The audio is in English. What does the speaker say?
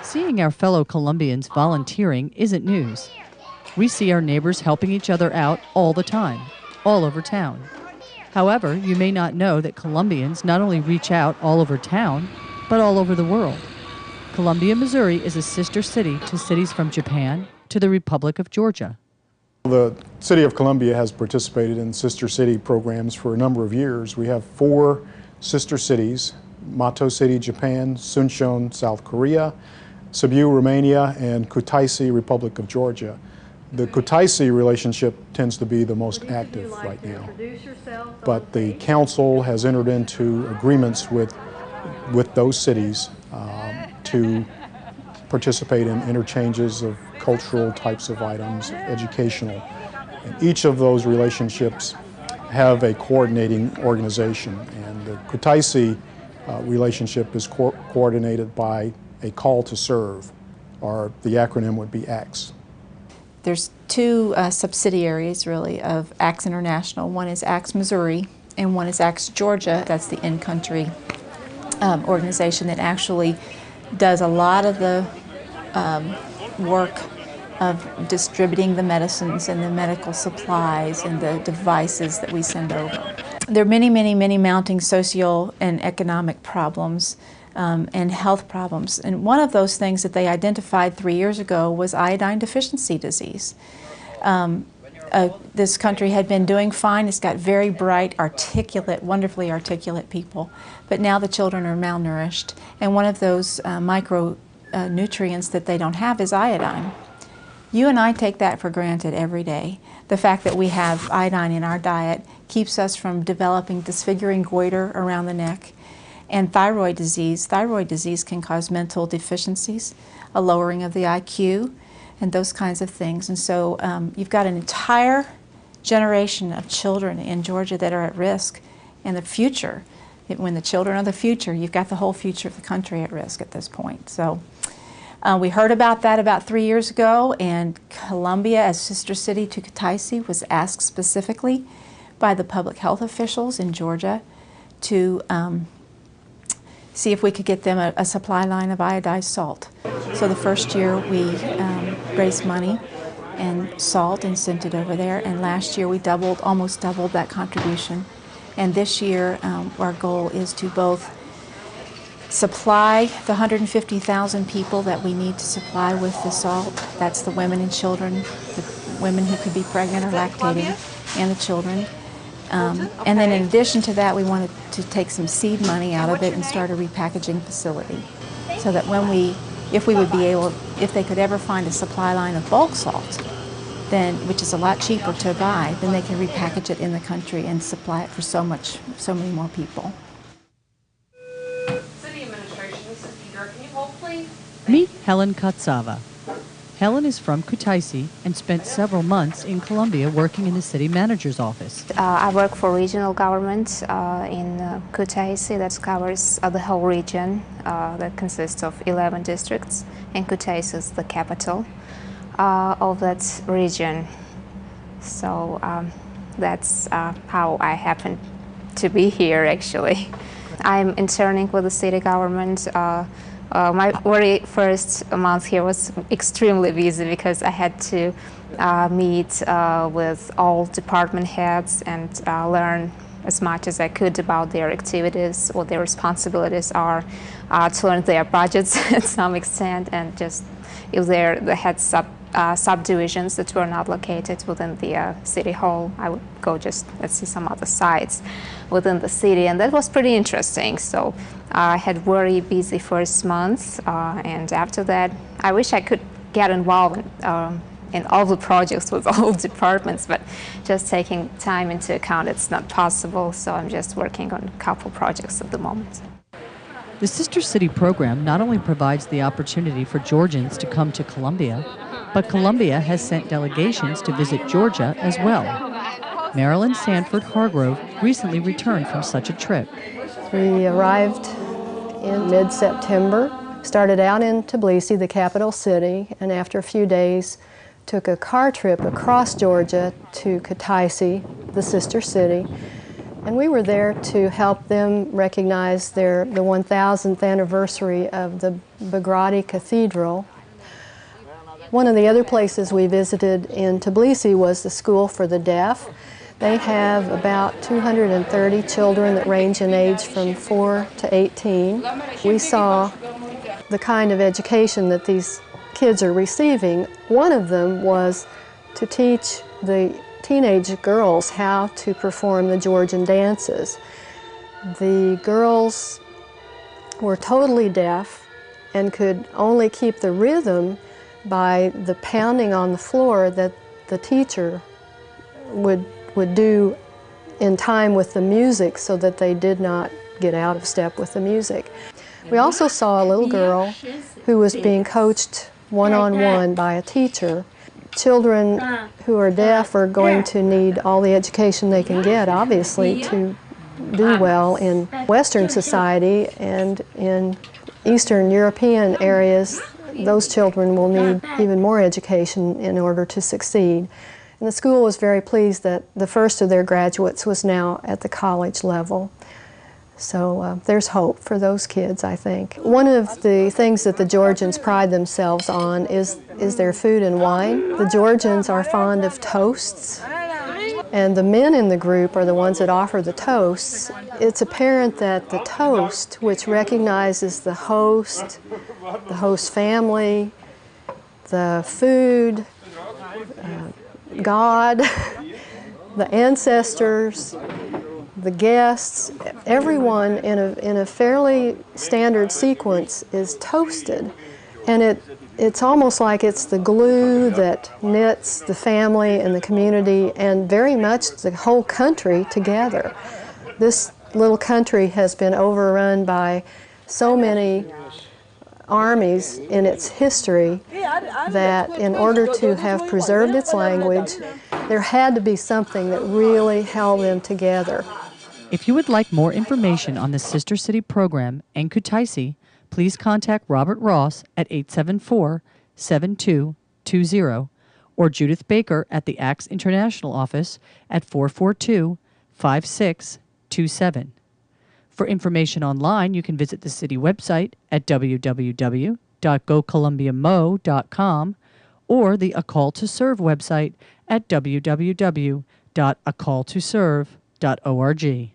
Seeing our fellow Colombians volunteering isn't news. We see our neighbors helping each other out all the time, all over town. However, you may not know that Colombians not only reach out all over town, but all over the world. Columbia, Missouri is a sister city to cities from Japan to the Republic of Georgia. The City of Columbia has participated in sister city programs for a number of years. We have 4 sister cities: Mato City, Japan; Suncheon, South Korea; Sibiu, Romania; and Kutaisi, Republic of Georgia. The Kutaisi relationship tends to be the most active right now. But the council has entered into agreements with those cities to participate in interchanges of cultural types of items, educational. And each of those relationships have a coordinating organization. And the Kutaisi relationship is coordinated by a call to serve, or the acronym would be ACTS. There's 2 subsidiaries, really, of ACTS International. One is ACTS Missouri, and one is ACTS Georgia. That's the in-country organization that actually does a lot of the work of distributing the medicines and the medical supplies and the devices that we send over. There are many, many, many mounting social and economic problems and health problems. And one of those things that they identified 3 years ago was iodine deficiency disease. This country had been doing fine. It's got very bright, articulate, wonderfully articulate people. But now the children are malnourished. And one of those micronutrients that they don't have is iodine. You and I take that for granted every day. The fact that we have iodine in our diet keeps us from developing disfiguring goiter around the neck. And thyroid disease can cause mental deficiencies, a lowering of the IQ, and those kinds of things. And so you've got an entire generation of children in Georgia that are at risk. In the future, when the children are the future, you've got the whole future of the country at risk at this point. So we heard about that about 3 years ago, and Columbia, as sister city to Kutaisi, was asked specifically by the public health officials in Georgia to see if we could get them a supply line of iodized salt. So the first year we raised money and salt and sent it over there, and last year we almost doubled that contribution. And this year our goal is to both supply the 150,000 people that we need to supply with the salt. That's the women and children, the women who could be pregnant or lactating, and the children. And then in addition to that, we wanted to take some seed money out of it and start a repackaging facility, so that if they could ever find a supply line of bulk salt, then, which is a lot cheaper to buy, then they can repackage it in the country and supply it for so many more people. City Administration, this is Peter. Can you hold, please? Meet Helen Katsava. Helen is from Kutaisi and spent several months in Columbia working in the city manager's office. I work for regional government in Kutaisi. That covers the whole region that consists of 11 districts, and Kutaisi is the capital of that region. So that's how I happen to be here, actually. I'm interning with the city government. My very first month here was extremely busy because I had to meet with all department heads and learn as much as I could about their activities, what their responsibilities are, to learn their budgets at some extent, and just if they had subdivisions that were not located within the city hall, I would go just see some other sites within the city, and that was pretty interesting. So I had very busy first month, and after that, I wish I could get involved in all the projects with all departments, but just taking time into account, it's not possible. So I'm just working on a couple projects at the moment. The Sister City program not only provides the opportunity for Georgians to come to Columbia, but Columbia has sent delegations to visit Georgia as well. Marilyn Sanford Hargrove recently returned from such a trip. We arrived in mid-September, started out in Tbilisi, the capital city, and after a few days took a car trip across Georgia to Kutaisi, the sister city, And we were there to help them recognize the 1000th anniversary of the Baghrati Cathedral. One of the other places we visited in Tbilisi was the School for the Deaf. They have about 230 children that range in age from 4 to 18. We saw the kind of education that these kids are receiving. One of them was to teach the teenage girls how to perform the Georgian dances. The girls were totally deaf and could only keep the rhythm by the pounding on the floor that the teacher would do in time with the music so that they did not get out of step with the music. We also saw a little girl who was being coached one-on-one by a teacher. Children who are deaf are going to need all the education they can get, obviously, to do well in Western society, and in Eastern European areas, those children will need even more education in order to succeed. And the school was very pleased that the first of their graduates was now at the college level. So there's hope for those kids, I think. One of the things that the Georgians pride themselves on is their food and wine. The Georgians are fond of toasts, and the men in the group are the ones that offer the toasts. It's apparent that the toast, which recognizes the host family, the food, God, the ancestors, the guests, everyone in a fairly standard sequence is toasted. And it's almost like it's the glue that knits the family and the community and very much the whole country together. This little country has been overrun by so many armies in its history that in order to have preserved its language, there had to be something that really held them together. If you would like more information on the Sister City program and Kutaisi, please contact Robert Ross at 874-7220 or Judith Baker at the Axe International Office at 442-5627. For information online, you can visit the city website at www.gocolumbiamo.com or the A Call to Serve website at www.acalltoserve.org.